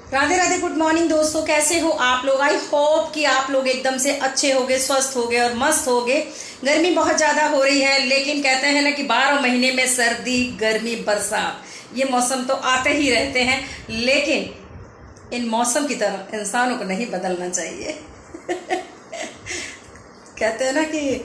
Radhe Radhe, good morning दोस्तों। कैसे हो आप लोग? आई होप कि आप लोग एकदम से अच्छे होगे, स्वस्थ होगे और मस्त होगे। गर्मी बहुत ज्यादा हो रही है, लेकिन कहते हैं ना कि 12 महीने में सर्दी गर्मी बरसात ये मौसम तो आते ही रहते हैं, लेकिन इन मौसम की तरह इंसानों को नहीं बदलना चाहिए। कहते हैं ना कि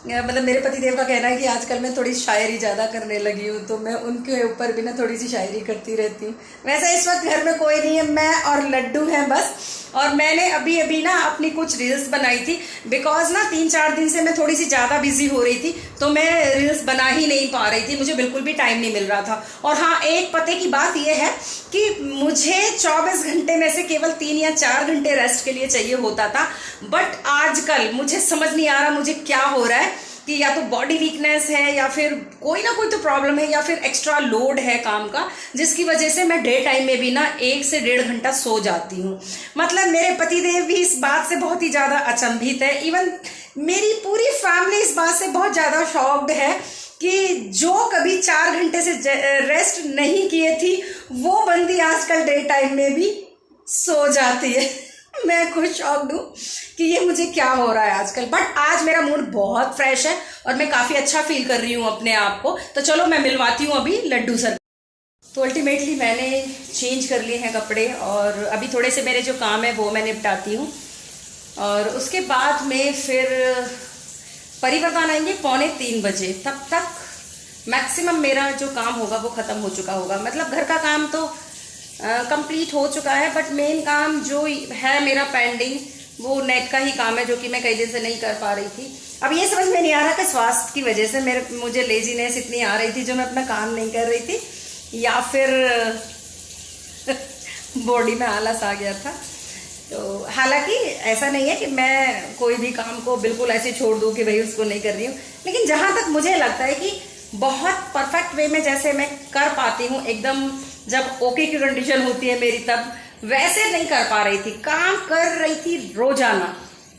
मतलब मेरे पति देव का कहना है कि आजकल मैं थोड़ी शायरी ज़्यादा करने लगी हूँ, तो मैं उनके ऊपर भी ना थोड़ी सी शायरी करती रहती हूँ। वैसे इस वक्त घर में कोई नहीं है, मैं और लड्डू हैं बस। और मैंने अभी अभी ना अपनी कुछ रील्स बनाई थी, बिकॉज ना 3-4 दिन से मैं थोड़ी सी ज़्यादा बिजी हो रही थी, तो मैं रील्स बना ही नहीं पा रही थी, मुझे बिल्कुल भी टाइम नहीं मिल रहा था। और हाँ, एक पते की बात यह है कि मुझे 24 घंटे में से केवल 3 या 4 घंटे रेस्ट के लिए चाहिए होता था। बट आजकल मुझे समझ नहीं आ रहा मुझे क्या हो रहा है, कि या तो बॉडी वीकनेस है या फिर कोई ना कोई तो प्रॉब्लम है या फिर एक्स्ट्रा लोड है काम का, जिसकी वजह से मैं डे टाइम में भी ना 1 से 1.5 घंटा सो जाती हूँ। मतलब मेरे पतिदेव भी इस बात से बहुत ही ज्यादा अचंभित है। इवन मेरी पूरी फैमिली इस बात से बहुत ज्यादा शॉक्ड है कि जो कभी 4 घंटे से रेस्ट नहीं किए थी, वो बंदी आजकल डे टाइम में भी सो जाती है। मैं खुद शॉक्ड हूँ कि ये मुझे क्या हो रहा है आजकल। बट आज मेरा मूड बहुत फ्रेश है और मैं काफी अच्छा फील कर रही हूँ अपने आप को। तो चलो मैं मिलवाती हूँ अभी लड्डू सर। तो अल्टीमेटली मैंने चेंज कर लिए हैं कपड़े, और अभी थोड़े से मेरे जो काम है वो मैं निपटाती हूँ, और उसके बाद में फिर परिवर्तन आएंगे 2:45 बजे। तब तक मैक्सिमम मेरा जो काम होगा वो खत्म हो चुका होगा। मतलब घर का काम तो कंप्लीट हो चुका है, बट मेन काम जो है मेरा पेंडिंग, वो नेट का ही काम है, जो कि मैं कई दिन से नहीं कर पा रही थी। अब ये समझ में नहीं आ रहा कि स्वास्थ्य की वजह से मुझे लेजीनेस इतनी आ रही थी जो मैं अपना काम नहीं कर रही थी, या फिर बॉडी में आलस आ गया था। तो हालांकि ऐसा नहीं है कि मैं कोई भी काम को बिल्कुल ऐसे छोड़ दूं कि भाई उसको नहीं कर रही हूँ, लेकिन जहां तक मुझे लगता है कि बहुत परफेक्ट वे में जैसे मैं कर पाती हूँ, एकदम जब ओके की कंडीशन होती है मेरी, तब वैसे नहीं कर पा रही थी। काम कर रही थी रोजाना,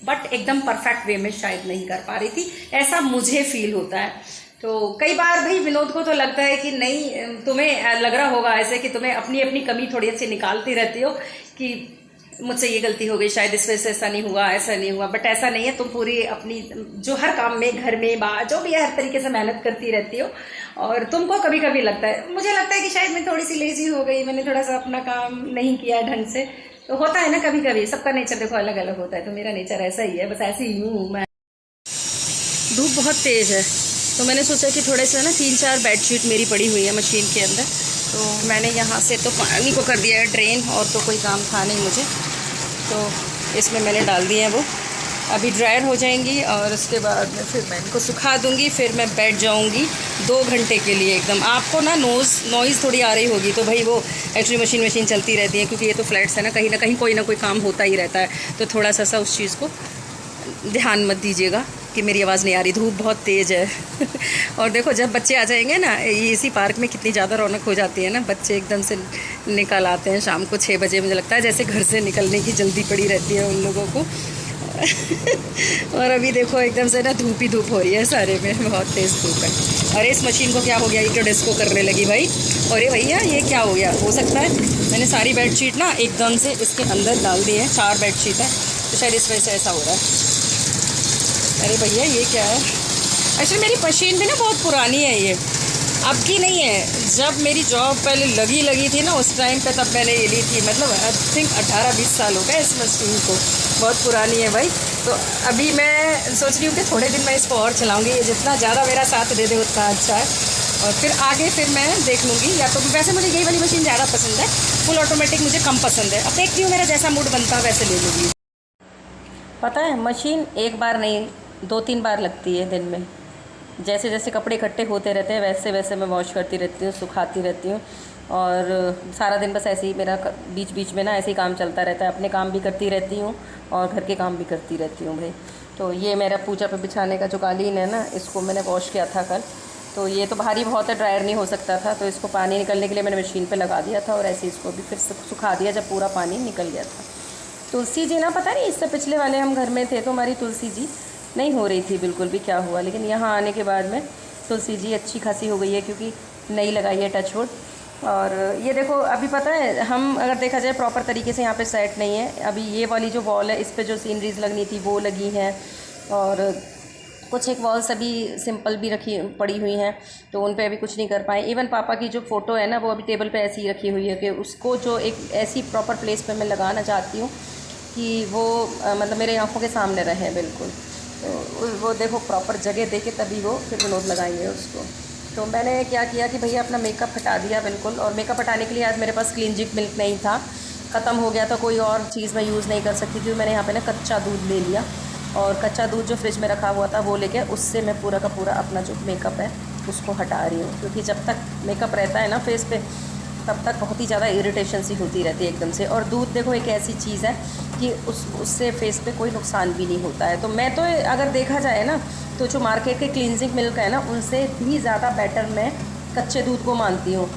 बट एकदम परफेक्ट वे में शायद नहीं कर पा रही थी, ऐसा मुझे फील होता है। तो कई बार भाई विनोद को तो लगता है कि नहीं, तुम्हें लग रहा होगा ऐसे कि तुम्हें अपनी अपनी कमी थोड़ी सी निकालती रहती हो कि मुझसे ये गलती हो गई, शायद इस वजह से ऐसा नहीं हुआ, ऐसा नहीं हुआ। बट ऐसा नहीं है, तुम पूरी अपनी जो हर काम में, घर में, बाहर, जो भी है, हर तरीके से मेहनत करती रहती हो। और तुमको कभी कभी लगता है, मुझे लगता है कि शायद मैं थोड़ी सी लेजी हो गई, मैंने थोड़ा सा अपना काम नहीं किया ढंग से। तो होता है ना कभी कभी, सबका नेचर देखो अलग अलग होता है, तो मेरा नेचर ऐसा ही है, बस ऐसी ही हूँ मैं। धूप बहुत तेज है, तो मैंने सोचा कि थोड़े से ना 3-4 बेडशीट मेरी पड़ी हुई है मशीन के अंदर, तो मैंने यहाँ से तो पानी को कर दिया है ड्रेन, और तो कोई काम था नहीं मुझे, तो इसमें मैंने डाल दिए हैं। वो अभी ड्रायर हो जाएंगी और उसके बाद में फिर मैं इनको सुखा दूंगी, फिर मैं बैठ जाऊंगी 2 घंटे के लिए एकदम। आपको ना नॉइज़ थोड़ी आ रही होगी, तो भाई वो एक्चुअली मशीन चलती रहती है, क्योंकि ये तो फ्लैट्स है ना कहीं कोई ना कोई काम होता ही रहता है, तो थोड़ा सा उस चीज़ को ध्यान मत दीजिएगा कि मेरी आवाज़ नहीं आ रही। धूप बहुत तेज़ है। और देखो जब बच्चे आ जाएंगे ना, इसी पार्क में कितनी ज़्यादा रौनक हो जाती है ना, बच्चे एकदम से निकल आते हैं शाम को 6 बजे। मुझे लगता है जैसे घर से निकलने की जल्दी पड़ी रहती है उन लोगों को। और अभी देखो एकदम से ना धूप ही धूप हो रही है सारे में, बहुत तेज़ धूप है। अरे इस मशीन को क्या हो गया, ये तो डिस्को करने लगी भाई। अरे भैया ये क्या हो गया? हो सकता है मैंने सारी बेडशीट ना एकदम से इसके अंदर डाल दी है, 4 बेडशीट है, तो शायद इस वजह से ऐसा हो रहा है। अरे भैया ये क्या है? एक्चुअली मेरी मशीन भी ना बहुत पुरानी है, ये अब की नहीं है। जब मेरी जॉब पहले लगी थी ना उस टाइम पे, तब मैंने ये ली थी। मतलब आई थिंक 18-20 साल हो गए इस मशीन को, बहुत पुरानी है भाई। तो अभी मैं सोच रही हूँ कि थोड़े दिन मैं इसको और चलाऊँगी, ये जितना ज़्यादा मेरा साथ दे दे उतना अच्छा है। और फिर आगे फिर मैं देख लूँगी, या तो वैसे मुझे यही वाली मशीन ज़्यादा पसंद है, फुल ऑटोमेटिक मुझे कम पसंद है। अब देखती हूँ मेरा जैसा मूड बनता वैसे ले लूँगी। पता है मशीन एक बार नहीं 2-3 बार लगती है दिन में। जैसे जैसे कपड़े इकट्ठे होते रहते हैं वैसे वैसे मैं वॉश करती रहती हूँ, सुखाती रहती हूँ, और सारा दिन बस ऐसे ही मेरा बीच बीच में ना ऐसे ही काम चलता रहता है। अपने काम भी करती रहती हूँ और घर के काम भी करती रहती हूँ भाई। तो ये मेरा पूजा पे बिछाने का जो कालीन है ना, इसको मैंने वॉश किया था कल, तो ये तो भारी बहुत है, ड्रायर नहीं हो सकता था, तो इसको पानी निकलने के लिए मैंने मशीन पर लगा दिया था, और ऐसे इसको भी फिर सुखा दिया जब पूरा पानी निकल गया था। तुलसी जी ना, पता नहीं इससे पिछले वाले हम घर में थे तो हमारी तुलसी जी नहीं हो रही थी बिल्कुल भी, क्या हुआ, लेकिन यहाँ आने के बाद में तुलसी जी अच्छी खासी हो गई है, क्योंकि नई लगाई है टचवुड। और ये देखो अभी पता है, हम अगर देखा जाए प्रॉपर तरीके से यहाँ पे सेट नहीं है अभी। ये वाली जो वॉल है इस पे जो सीनरीज लगनी थी वो लगी हैं, और कुछ एक वॉल्स अभी सिंपल भी रखी पड़ी हुई हैं, तो उन पे अभी कुछ नहीं कर पाए। इवन पापा की जो फ़ोटो है ना वो अभी टेबल पे ऐसी ही रखी हुई है कि उसको जो एक ऐसी प्रॉपर प्लेस पे मैं लगाना चाहती हूँ कि वो मतलब मेरे आँखों के सामने रहे बिल्कुल। तो वो देखो प्रॉपर जगह दे के तभी वो फिर विनोद लगाएंगे उसको। तो मैंने क्या किया कि भैया अपना मेकअप हटा दिया बिल्कुल, और मेकअप हटाने के लिए आज मेरे पास क्लींजिंग मिल्क नहीं था, ख़त्म हो गया था, कोई और चीज़ मैं यूज़ नहीं कर सकती थी। मैंने यहाँ पे ना कच्चा दूध ले लिया, और कच्चा दूध जो फ्रिज में रखा हुआ था वो लेके उससे मैं पूरा का पूरा अपना जो मेकअप है उसको हटा रही हूँ। क्योंकि जब तक मेकअप रहता है ना फेस पे तब तक बहुत ही ज़्यादा इरिटेशन सी होती रहती है एकदम से। और दूध देखो एक ऐसी चीज़ है कि उससे फेस पे कोई नुकसान भी नहीं होता है। तो मैं तो अगर देखा जाए ना तो जो मार्केट के क्लींजिंग मिल्क है ना उनसे भी ज़्यादा बेटर मैं कच्चे दूध को मानती हूँ।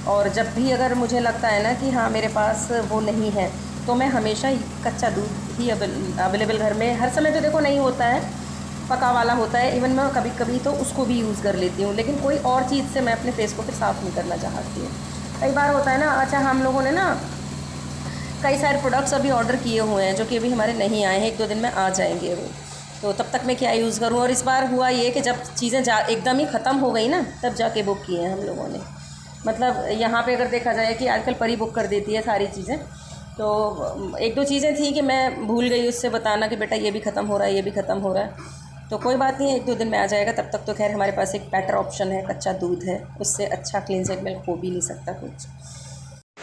और जब भी अगर मुझे लगता है ना कि हाँ मेरे पास वो नहीं है तो मैं हमेशा कच्चा दूध ही अवेलेबल घर में, हर समय तो देखो नहीं होता है, पका वाला होता है, इवन मैं कभी कभी तो उसको भी यूज़ कर लेती हूँ। लेकिन कोई और चीज़ से मैं अपने फेस को फिर साफ़ नहीं करना चाहती हूँ। कई बार होता है ना, अच्छा हम लोगों ने ना कई सारे प्रोडक्ट्स अभी ऑर्डर किए हुए हैं जो कि अभी हमारे नहीं आए हैं, 1-2 दिन में आ जाएंगे वो। तो तब तक मैं क्या यूज़ करूँ। और इस बार हुआ ये कि जब चीज़ें एकदम ही ख़त्म हो गई ना तब जाके बुक किए हैं हम लोगों ने। मतलब यहाँ पे अगर देखा जाए कि आजकल परी बुक कर देती है सारी चीज़ें, तो 1-2 चीज़ें थी कि मैं भूल गई उससे बताना कि बेटा ये भी ख़त्म हो रहा है, ये भी ख़त्म हो रहा है। तो कोई बात नहीं है, 1-2 दिन में आ जाएगा। तब तक तो खैर हमारे पास एक बेटर ऑप्शन है, कच्चा दूध है, उससे अच्छा क्लींजिंग मिल्क हो भी नहीं सकता कुछ।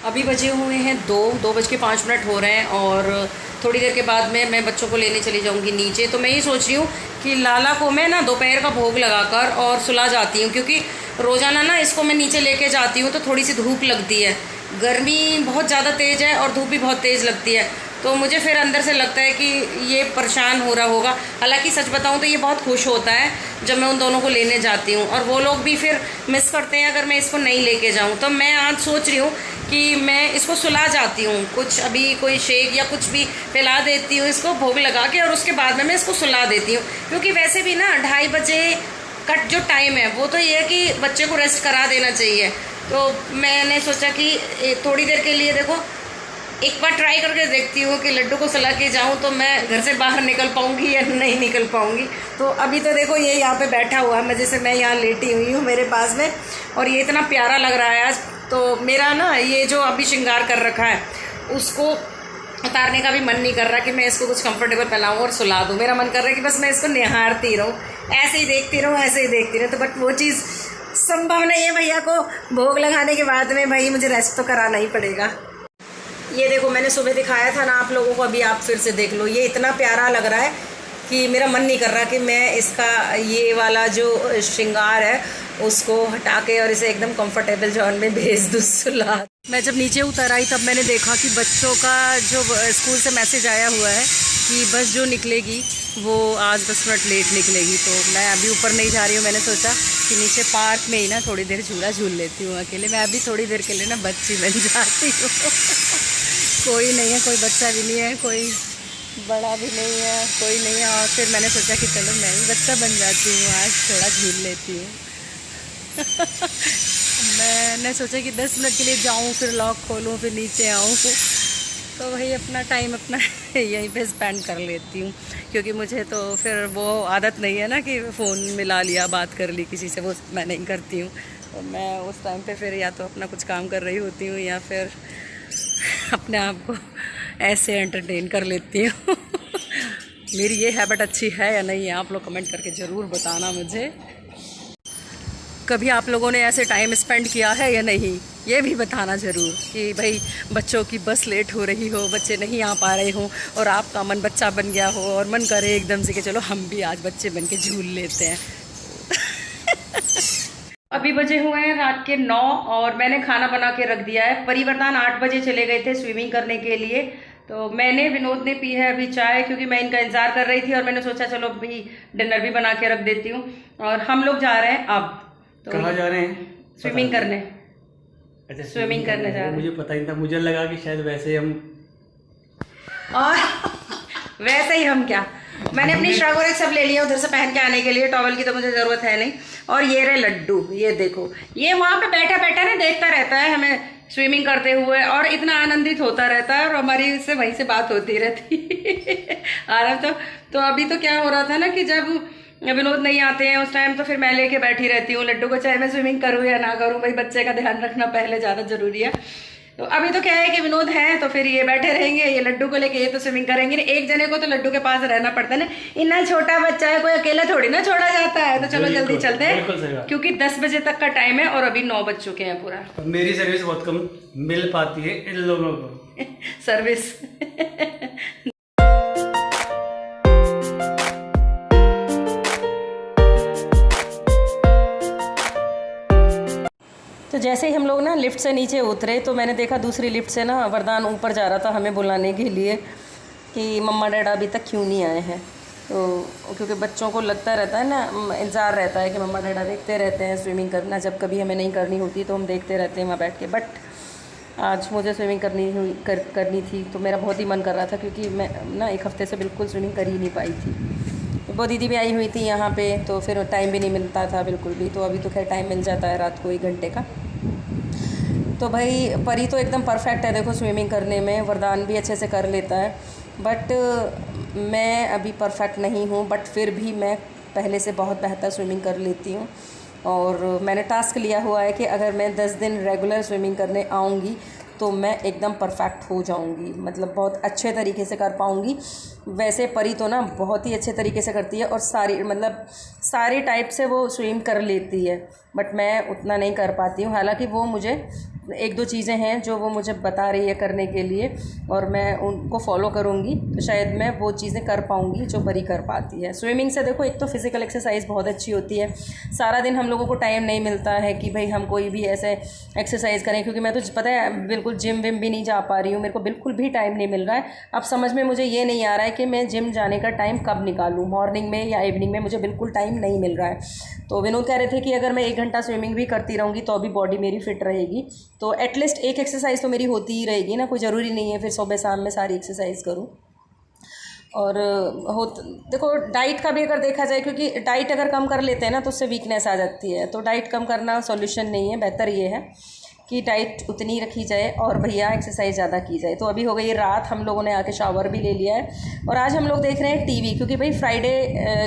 अभी बजे हुए हैं 2:05 हो रहे हैं, और थोड़ी देर के बाद में मैं बच्चों को लेने चली जाऊंगी नीचे। तो मैं ये सोच रही हूँ कि लाला को मैं ना दोपहर का भोग लगाकर और सुला जाती हूँ, क्योंकि रोज़ाना ना इसको मैं नीचे लेके जाती हूँ तो थोड़ी सी धूप लगती है, गर्मी बहुत ज़्यादा तेज़ है और धूप भी बहुत तेज़ लगती है। तो मुझे फिर अंदर से लगता है कि ये परेशान हो रहा होगा। हालांकि सच बताऊं तो ये बहुत खुश होता है जब मैं उन दोनों को लेने जाती हूँ, और वो लोग भी फिर मिस करते हैं अगर मैं इसको नहीं लेके जाऊँ। तो मैं आज सोच रही हूँ कि मैं इसको सुला जाती हूँ, कुछ अभी कोई शेक या कुछ भी पिला देती हूँ इसको भोग लगा के, और उसके बाद में मैं इसको सुला देती हूँ। क्योंकि वैसे भी ना 2:30 बजे का जो टाइम है वो तो ये है कि बच्चे को रेस्ट करा देना चाहिए। तो मैंने सोचा कि थोड़ी देर के लिए देखो एक बार ट्राई करके देखती हूँ कि लड्डू को सुला के जाऊँ तो मैं घर से बाहर निकल पाऊँगी या नहीं निकल पाऊँगी। तो अभी तो देखो ये यहाँ पे बैठा हुआ है, मैं जैसे मैं यहाँ लेटी हुई हूँ मेरे पास में, और ये इतना प्यारा लग रहा है आज। तो मेरा ना ये जो अभी श्रृंगार कर रखा है उसको उतारने का भी मन नहीं कर रहा कि मैं इसको कुछ कंफर्टेबल पहनाऊँ और सुला दूँ। मेरा मन कर रहा है कि बस मैं इसको निहारती रहूँ, ऐसे ही देखती रहूँ, ऐसे ही देखती रहूँ। तो बट वो चीज़ संभव नहीं है, भैया को भोग लगाने के बाद में भाई मुझे रेस्ट तो कराना ही पड़ेगा। ये देखो मैंने सुबह दिखाया था ना आप लोगों को, अभी आप फिर से देख लो। ये इतना प्यारा लग रहा है कि मेरा मन नहीं कर रहा कि मैं इसका ये वाला जो श्रृंगार है उसको हटा के और इसे एकदम कंफर्टेबल जोन में भेज दूँ सुला। मैं जब नीचे उतर आई तब मैंने देखा कि बच्चों का जो स्कूल से मैसेज आया हुआ है कि बस जो निकलेगी वो आज 10 मिनट लेट निकलेगी। तो मैं अभी ऊपर नहीं जा रही हूँ, मैंने सोचा कि नीचे पार्क में ही ना थोड़ी देर झूला झूल लेती हूँ अकेले। मैं अभी थोड़ी देर के लिए ना बच्ची बन जाती हूँ। कोई नहीं है, कोई बच्चा भी नहीं है, कोई बड़ा भी नहीं है, कोई नहीं है। और फिर मैंने सोचा कि चलो मैं भी बच्चा बन जाती हूँ, आज थोड़ा झूल लेती हूँ। मैंने सोचा कि 10 मिनट के लिए जाऊँ, फिर लॉक खोलूँ, फिर नीचे आऊँ। तो वही अपना टाइम अपना यहीं पे स्पेंड कर लेती हूँ, क्योंकि मुझे तो फिर वो आदत नहीं है ना कि फ़ोन मिला लिया, बात कर ली किसी से, वो मैं नहीं करती हूँ। तो मैं उस टाइम पे फिर या तो अपना कुछ काम कर रही होती हूँ या फिर अपने आप को ऐसे एंटरटेन कर लेती हूँ। मेरी ये हैबिट अच्छी है या नहीं है, आप लोग कमेंट करके ज़रूर बताना मुझे। कभी आप लोगों ने ऐसे टाइम स्पेंड किया है या नहीं, ये भी बताना ज़रूर कि भाई बच्चों की बस लेट हो रही हो, बच्चे नहीं आ पा रहे हों और आपका मन बच्चा बन गया हो और मन करे एकदम से कि चलो हम भी आज बच्चे बन के झूल लेते हैं। अभी बजे हुए हैं रात के 9 और मैंने खाना बना के रख दिया है। परिवर्तन 8 बजे चले गए थे स्विमिंग करने के लिए। तो मैंने, विनोद ने पी है अभी चाय, क्योंकि मैं इनका इंतज़ार कर रही थी और मैंने सोचा चलो अभी डिनर भी बना के रख देती हूँ। और हम लोग जा रहे हैं अब। तो कहाँ जा रहे हैं? स्विमिंग करने। अच्छा, स्विमिंग करने जा रहे हैं। मुझे पता ही नहीं था, मुझे लगा कि शायद वैसे हम और वैसे ही हम क्या, मैंने अपनी श्रग और एक सब ले लिया उधर से पहन के आने के लिए, टॉवल की तो मुझे ज़रूरत है नहीं। और ये रहे लड्डू, ये देखो, ये वहाँ पे बैठा बैठा ना देखता रहता है हमें स्विमिंग करते हुए और इतना आनंदित होता रहता है और हमारी इससे वहीं से बात होती रहती है। आ रहा तो अभी तो क्या हो रहा था ना कि जब विनोद नहीं आते हैं उस टाइम तो फिर मैं लेके बैठी रहती हूँ लड्डू को, चाहे मैं स्विमिंग करूँ या ना करूँ, भाई बच्चे का ध्यान रखना पहले ज़्यादा जरूरी है। तो अभी तो क्या है कि विनोद है तो फिर ये बैठे रहेंगे, ये लड्डू को लेके ये तो स्विमिंग करेंगे। एक जने को तो लड्डू के पास रहना पड़ता है ना, इतना छोटा बच्चा है, कोई अकेला थोड़ी ना छोड़ा जाता है। तो चलो जल्दी चलते हैं क्योंकि 10 बजे तक का टाइम है और अभी 9 बज चुके हैं पूरा। मेरी सर्विस बहुत कम मिल पाती है इन लोगों को। सर्विस तो जैसे ही हम लोग ना लिफ्ट से नीचे उतरे तो मैंने देखा दूसरी लिफ्ट से ना वरदान ऊपर जा रहा था हमें बुलाने के लिए कि मम्मा डैडा अभी तक क्यों नहीं आए हैं। तो क्योंकि बच्चों को लगता रहता है ना, इंतज़ार रहता है कि मम्मा डैडा देखते रहते हैं स्विमिंग करना, जब कभी हमें नहीं करनी होती तो हम देखते रहते हैं वहाँ बैठ के। बट आज मुझे स्विमिंग करनी थी तो मेरा बहुत ही मन कर रहा था क्योंकि मैं ना एक हफ़्ते से बिल्कुल स्विमिंग कर ही नहीं पाई थी। तो वो दीदी भी आई हुई थी यहाँ पे तो फिर टाइम भी नहीं मिलता था बिल्कुल भी। तो अभी तो खैर टाइम मिल जाता है रात को 1 घंटे का। तो भाई परी तो एकदम परफेक्ट है देखो स्विमिंग करने में, वरदान भी अच्छे से कर लेता है। बट मैं अभी परफेक्ट नहीं हूँ, बट फिर भी मैं पहले से बहुत बेहतर स्विमिंग कर लेती हूँ। और मैंने टास्क लिया हुआ है कि अगर मैं 10 दिन रेगुलर स्विमिंग करने आऊँगी तो मैं एकदम परफेक्ट हो जाऊँगी, मतलब बहुत अच्छे तरीके से कर पाऊँगी। वैसे परी तो ना बहुत ही अच्छे तरीके से करती है और सारी टाइप से वो स्विम कर लेती है, बट मैं उतना नहीं कर पाती हूँ। हालांकि वो मुझे 1-2 चीज़ें हैं जो वो मुझे बता रही है करने के लिए और मैं उनको फॉलो करूँगी तो शायद मैं वो चीज़ें कर पाऊँगी जो परी कर पाती है। स्विमिंग से देखो एक तो फिज़िकल एक्सरसाइज बहुत अच्छी होती है। सारा दिन हम लोगों को टाइम नहीं मिलता है कि भाई हम कोई भी ऐसे एक्सरसाइज करें, क्योंकि मैं तो पता है बिल्कुल जिम विम भी नहीं जा पा रही हूँ, मेरे को बिल्कुल भी टाइम नहीं मिल रहा है। अब समझ में मुझे ये नहीं आ रहा है कि मैं जिम जाने का टाइम कब निकालूँ, मॉर्निंग में या इवनिंग में, मुझे बिल्कुल टाइम नहीं मिल रहा है। तो विनोद कह रहे थे कि अगर मैं 1 घंटा स्विमिंग भी करती रहूँगी तो अभी बॉडी मेरी फिट रहेगी, तो एटलीस्ट एक एक्सरसाइज तो मेरी होती ही रहेगी ना, कोई ज़रूरी नहीं है फिर सुबह शाम में सारी एक्सरसाइज करूँ। और देखो डाइट का भी अगर देखा जाए, क्योंकि डाइट अगर कम कर लेते हैं ना तो उससे वीकनेस आ जाती है, तो डाइट कम करना सॉल्यूशन नहीं है। बेहतर ये है कि डाइट उतनी रखी जाए और भैया एक्सरसाइज ज़्यादा की जाए। तो अभी हो गई रात, हम लोगों ने आके शावर भी ले लिया है और आज हम लोग देख रहे हैं टीवी, क्योंकि भाई फ्राइडे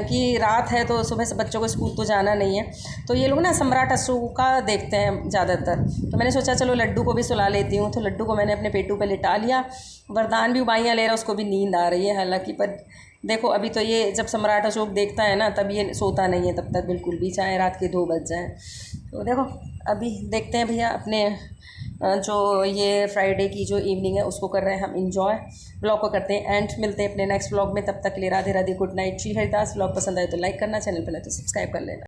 की रात है तो सुबह से बच्चों को स्कूल तो जाना नहीं है, तो ये लोग ना सम्राट असू का देखते हैं ज़्यादातर। तो मैंने सोचा चलो लड्डू को भी सुला लेती हूँ, तो लड्डू को मैंने अपने पेटू पे लिटा लिया। वरदान भी उबाइयाँ ले रहा है, उसको भी नींद आ रही है हालांकि, पर देखो अभी तो ये जब सम्राट अशोक देखता है ना तब ये सोता नहीं है तब तक बिल्कुल भी, चाहे रात के 2 बज जाएँ। तो देखो अभी देखते हैं भैया अपने जो ये फ्राइडे की जो इवनिंग है उसको कर रहे हैं हम इंजॉय। ब्लॉग को करते हैं एंड मिलते हैं अपने नेक्स्ट ब्लॉग में, तब तक के लिए Radhe Radhe, good night. Shri Haridas. Blog पसंद आए तो लाइक करना, चैनल पर नहीं तो सब्सक्राइब कर लेना।